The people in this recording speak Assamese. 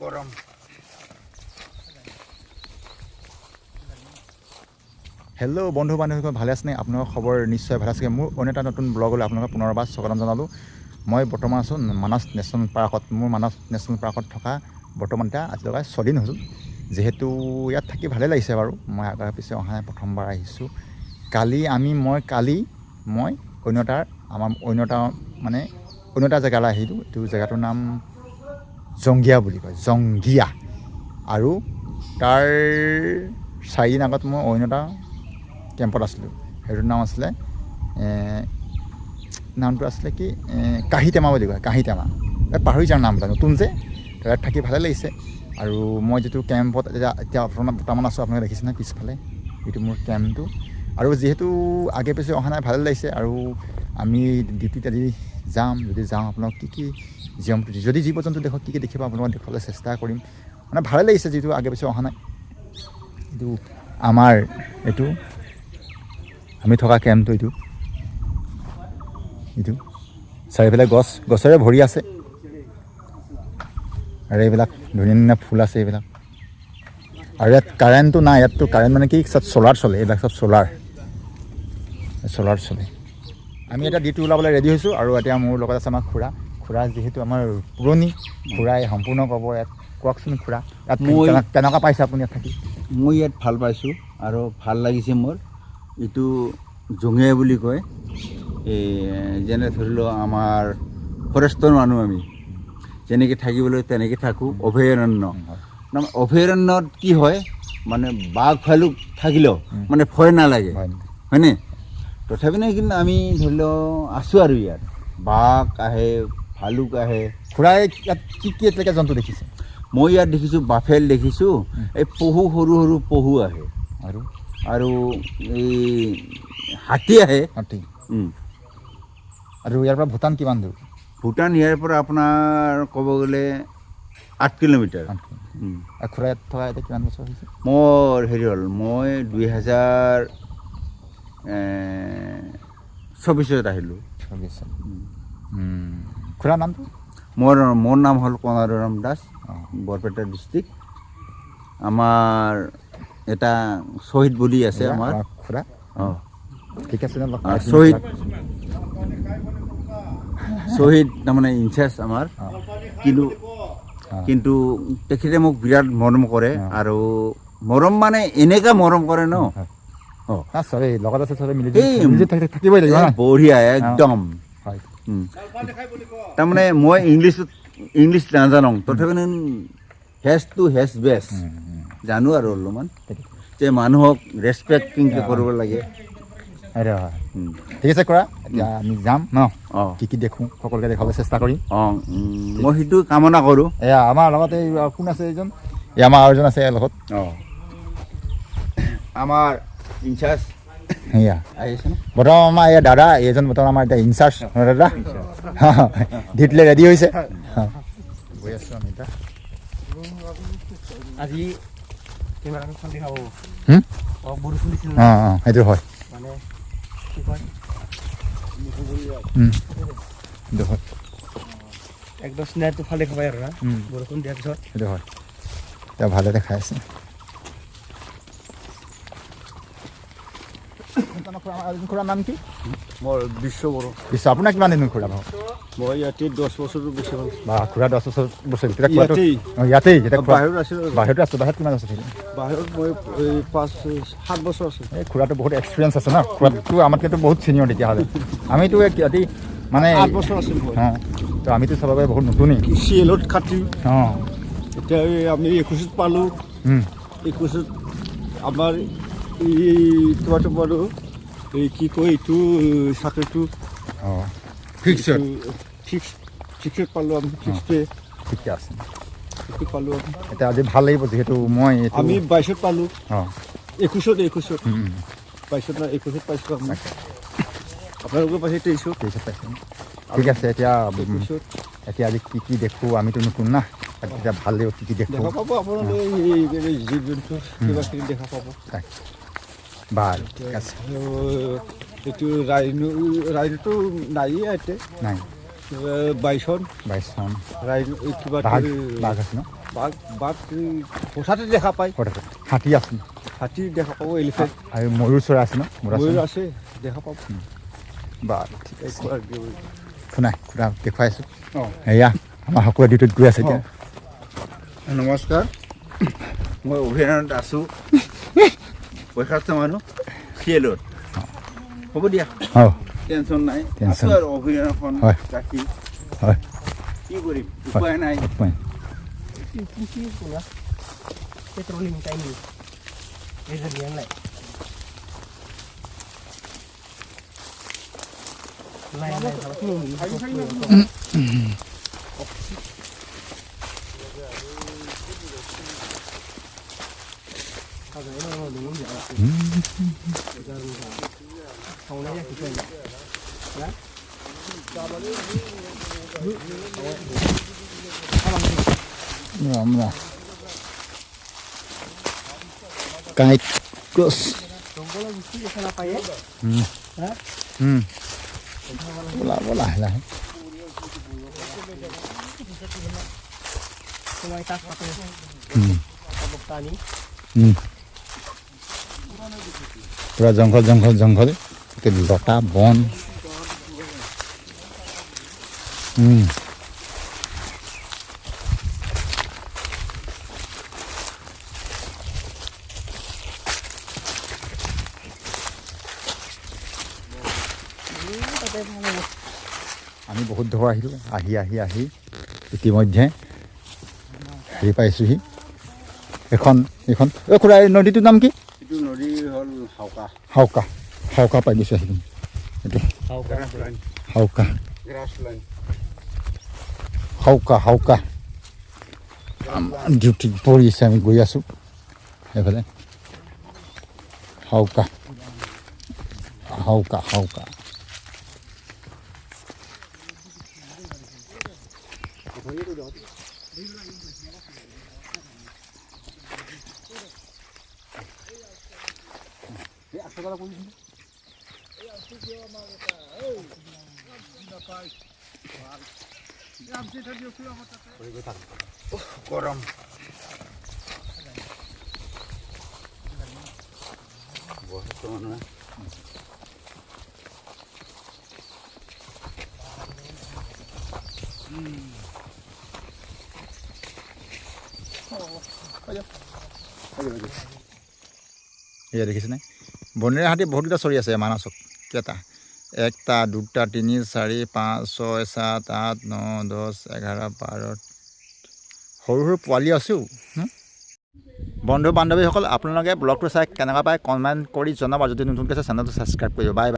গৰম হেল্ল' বন্ধু বান্ধৱীসকল ভালে আছেনে আপোনালোকৰ খবৰ নিশ্চয় ভালে আছে মোৰ অন্য এটা নতুন ব্লগলৈ আপোনালোকক পুনৰবাৰ স্বাগতম জনালোঁ মই বৰ্তমান আছোঁ মানাস নেশ্যনেল পাৰ্কত মোৰ মানাস নেশ্যনেল পাৰ্কত থকা বৰ্তমান এতিয়া আজিলৈকে 6 দিন হৈছোঁ যিহেতু ইয়াত থাকি ভালে লাগিছে বাৰু মই আগৰ পিছে অহা প্ৰথমবাৰ আহিছোঁ কালি মই অন্য এটা জেগালৈ আহিলোঁ এইটো জেগাটোৰ নাম জংগীয়া বুলি কয় জংগীয়া আৰু তাৰ 4 দিন আগত মই অন্য এটা কেম্পত আছিলোঁ সেইটোৰ নাম আছিলে নামটো আছিলে কি কাহিটেমা বুলি কয় কাহিটেমা পাহৰি যাওঁ নামটা নতুন যে তাত থাকি ভালে লাগিছে আৰু মই যিটো কেম্পত এতিয়া বৰ্তমান আছোঁ আপোনালোকে দেখিছে নহয় পিছফালে এইটো মোৰ কেম্পটো আৰু যিহেতু আগে পিছে অহা নাই ভালে লাগিছে আৰু আমি ডিউটিত আজি যদি যাওঁ আপোনালোক কি যদি জীৱ জন্তু দেখক কি দেখিব আপোনালোকক দেখুৱাবলৈ চেষ্টা কৰিম মানে ভালে লাগিছে যিটো আগে পিছে অহা নাই এইটো আমাৰ এইটো আমি থকা কেম্পটো এইটো চাৰিওফালে গছেৰে ভৰি আছে আৰু এইবিলাক ধুনীয়া ধুনীয়া ফুল আছে এইবিলাক আৰু ইয়াত কাৰেণ্টটো নাই ইয়াততো কাৰেণ্ট মানে কি চব চ'লাৰ চলে এইবিলাক চব চ'লাৰ চলে আমি এটা ডিউটি ওলাবলৈ ৰেডি হৈছোঁ আৰু এতিয়া মোৰ লগত আছে আমাৰ খুৰা যিহেতু আমাৰ পুৰণি খুৰাই সম্পূৰ্ণ ক'ব ইয়াত কওকচোন খুৰা ইয়াত কেনেকুৱা পাইছে আপুনি ইয়াত থাকি মই ইয়াত ভাল পাইছোঁ আৰু ভাল লাগিছে মোৰ এইটো জঙীয়া বুলি কয় এই যেনে ধৰি লওক আমাৰ ফৰেষ্টৰ মানুহ আমি যেনেকৈ থাকিবলৈ তেনেকৈ থাকোঁ অভয়াৰণ্য অভয়াৰণ্যত কি হয় মানে বাঘ ভালুক থাকিলেও মানে ভয় নালাগে হয়নে তথাপি নাই কিন্তু আমি ধৰি লওক আছোঁ আৰু ইয়াত বাঘ আহে ভালুক আহে খুৰাই ইয়াত কি এতিয়ালৈকে জন্তু দেখিছে মই ইয়াত দেখিছোঁ বাফেল দেখিছোঁ এই পহু সৰু পহু আহে আৰু এই হাতী আহে আৰু ইয়াৰ পৰা ভূটান কিমান দূৰ ভূটান ইয়াৰ পৰা আপোনাৰ ক'ব গ'লে 8 কিলোমিটাৰ খুৰা ইয়াত থকা এতিয়া কিমান বছৰ হৈছে মোৰ হেৰি হ'ল মই 2024 আহিলোঁ খুৰাৰ নামটো মোৰ নাম হ'ল কণাৰাম দাস বৰপেটা ডিষ্ট্ৰিক্ট আমাৰ এটা শ্বহীদ বুলি আছে আমাৰ খুৰা ঠিক আছে শ্বহীদ তাৰমানে ইনচাৰ্জ আমাৰ কিন্তু তেখেতে মোক বিৰাট মৰম কৰে আৰু মৰম মানে এনেকুৱা মৰম কৰে ন বঢ়িয়া একদম তাৰমানে মই ইংলিছ নাজানো তথাপি হেজ টু হেজ বেষ্ট জানো আৰু অলপমান যে মানুহক ৰেচপেক্ট কেনেকৈ কৰিব লাগে ঠিক আছে খুৰা এতিয়া আমি যাম ন কি দেখোঁ সকলোকে দেখাবলৈ চেষ্টা কৰিম মই সেইটো কামনা কৰোঁ এয়া আমাৰ লগত এই কোন আছে এইজন আমাৰ আৰু এজন আছে ইয়াৰ লগত আমাৰ ইনচাৰ্জ সেয়া আহিছে বৰ্তমান আমাৰ এই দাদা এইজন বৰ্তমান আমাৰ এতিয়া ইনচাৰ্জ দাদা ডিউটিলৈ ৰেডি হৈছে গৈ আছোঁ আমি এতিয়া আজি সেইটো হয় একদম স্নেহটো ফালে খাবাই আৰু না বৰষুণ দিয়াৰ পিছত সেইটো হয় এতিয়া ভালে দেখাই আছে খুৰাৰ নাম কি মোৰ বিশ্ব বড়ো আপোনাৰ কিমান দিন খুৰা মই ইয়াতে 10 বছৰ বেছি হ'ল বা খুৰা 10 বছৰ ইয়াতেই বাহিৰত আছোঁ বাহিৰত কিমান আছে বাহিৰত মই 5-7 বছৰ আছোঁ এই খুৰাটো বহুত এক্সপিৰিয়েঞ্চ আছে ন খুৰাটো আমাতকৈতো বহুত চিনিয়ৰ তেতিয়াহ'লে আমিতো ইয়াতে মানে 8 বছৰ আছিল তো আমিতো চবকে বহুত নতুনেই চিএলত কাটি এতিয়া আমি 21 পালোঁ 21 আমাৰ এই তোমাৰটো বাৰু এই কি কয় এইটো চাকৰিটো ফিক্সড পালোঁ আমি ফিক্সডে ঠিকে আছে সেইটো পালোঁ এতিয়া আজি ভাল লাগিব যিহেতু মই আমি 22 পালোঁ 21 22 না 21 পাইছোঁ আমি আপোনালোকৰ পাইছে 23 পাইছোঁ ঠিক আছে এতিয়া আজি কি দেখোঁ আমিতো নতুন না এতিয়া ভাল লাগিব কি দেখোঁ দেখা পাব আপোনালোকে জীৱ জন্তু কিবাকিবি দেখা পাব বাৰু ঠিক আছে এইটো ৰাইনোটো নাই ইয়াতে নাই বাইছন বাইছন ৰাইনো কিবা বাঘ আছে ন বাঘ হঠাতে দেখা পায়, হঠাৎ হাতী আছে ন? হাতী দেখা পাব, এলিফেণ্ট, আৰু ময়ূৰ চৰাই আছে ন? ময়ূৰ আছে দেখা পাব। বা ঠিক আছে একবাৰ শুনাই খুৰা দেখুৱাইছোঁ অঁ এয়া আমাৰ সকলোৱে ডিউটিত গৈ আছে এতিয়া নমস্কাৰ, মই অভিযানত আছোঁ, বয়সস্থ মানুহ চিএলত। হ'ব দিয়া, অঁ টেনশ্যন নাই, টেনশ্যন আছোঁ আৰু অভিযানখন হয়। ৰাখি হয় কি কৰিম, উপায় নাই। petroleum timing. Laser yang lain. Lain kalau tu kalau ini orang dulu ya. Kau ni yang kita ya. Ramlah. Kait kus. Tunggulah mesti kita apa ya? Bola lah. Semua tas apa? Tabuk tani. Pura jangkal. Ke lota bon. আমি বহুত ধৰ আহিলোঁ, আহি ইতিমধ্যে হেৰি পাইছোঁহি এখন খুৰা এই নদীটোৰ নাম কি? এইটো নদী হ'ল হাউকা পাই গৈছোঁ আহি এইটো হাউকা আমাৰ ডিউটিত পৰিছে, আমি গৈ আছোঁ সেইফালে হাউকা গৰম। বয়সস্থ মানুহে এয়া দেখিছেনে? বনৰীয়া হাতী বহুতকেইটা চৰি আছে মানসত। কেইটা? 1টা 2টা 3 4 5 6 7 8 9 10 11 12 সৰু পোৱালি আছেও। বন্ধু বান্ধৱীসকল, আপোনালোকে ব্লগটো চাই কেনেকুৱা পায় কমেণ্ট কৰি জনাব। যদি নতুনকৈ আছে চেনেলটো ছাবস্ক্ৰাইব কৰিব। Bye bye.